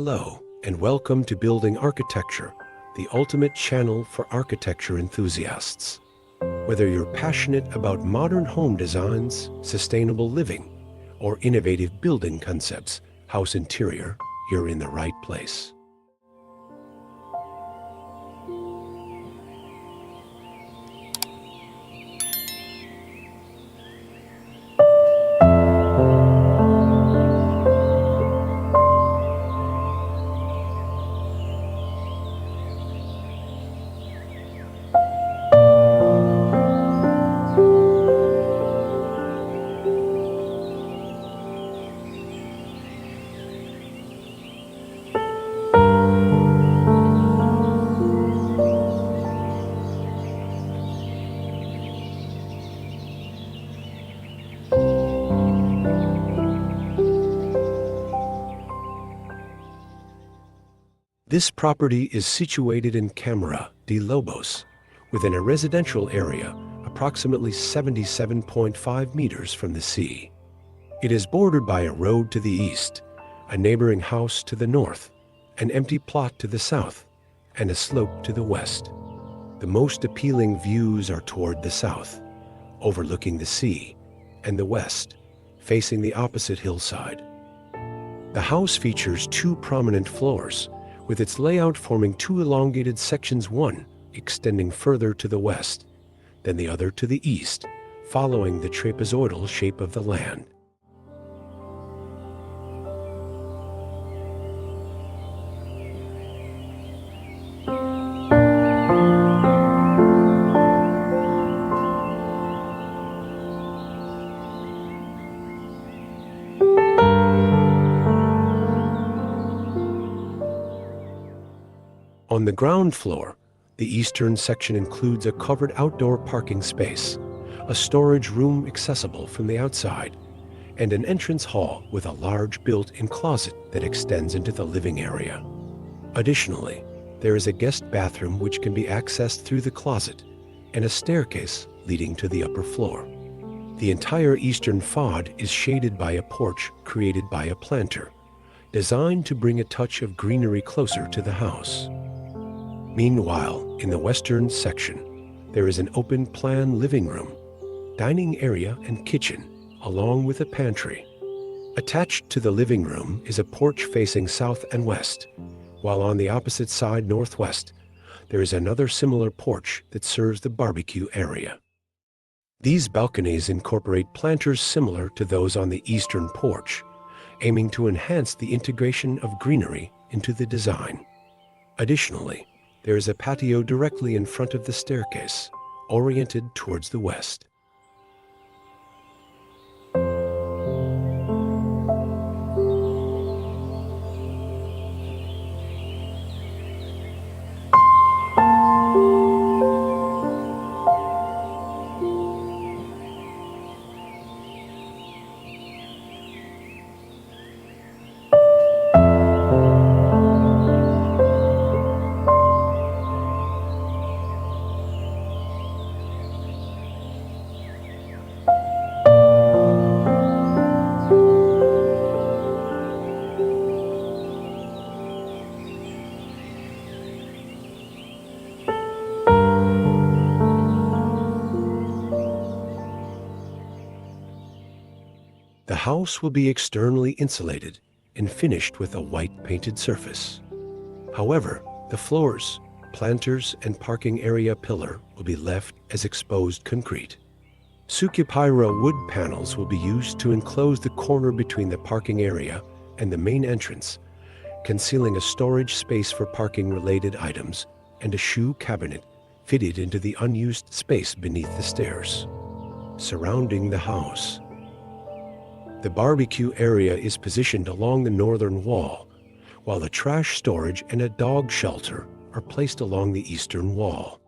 Hello, and welcome to Building Architecture, the ultimate channel for architecture enthusiasts. Whether you're passionate about modern home designs, sustainable living, or innovative building concepts, house interior, you're in the right place. This property is situated in Câmara de Lobos, within a residential area approximately 77.5 meters from the sea. It is bordered by a road to the east, a neighboring house to the north, an empty plot to the south, and a slope to the west. The most appealing views are toward the south, overlooking the sea, and the west, facing the opposite hillside. The house features two prominent floors, with its layout forming two elongated sections, one extending further to the west, then the other to the east, following the trapezoidal shape of the land. On the ground floor, the eastern section includes a covered outdoor parking space, a storage room accessible from the outside, and an entrance hall with a large built-in closet that extends into the living area. Additionally, there is a guest bathroom which can be accessed through the closet, and a staircase leading to the upper floor. The entire eastern façade is shaded by a porch created by a planter, designed to bring a touch of greenery closer to the house. Meanwhile, in the western section, there is an open-plan living room, dining area, and kitchen, along with a pantry. Attached to the living room is a porch facing south and west, while on the opposite side, northwest, there is another similar porch that serves the barbecue area. These balconies incorporate planters similar to those on the eastern porch, aiming to enhance the integration of greenery into the design. Additionally, there is a patio directly in front of the staircase, oriented towards the west. The house will be externally insulated and finished with a white painted surface. However, the floors, planters, and parking area pillar will be left as exposed concrete. Sucupira wood panels will be used to enclose the corner between the parking area and the main entrance, concealing a storage space for parking-related items and a shoe cabinet fitted into the unused space beneath the stairs. Surrounding the house, the barbecue area is positioned along the northern wall, while the trash storage and a dog shelter are placed along the eastern wall.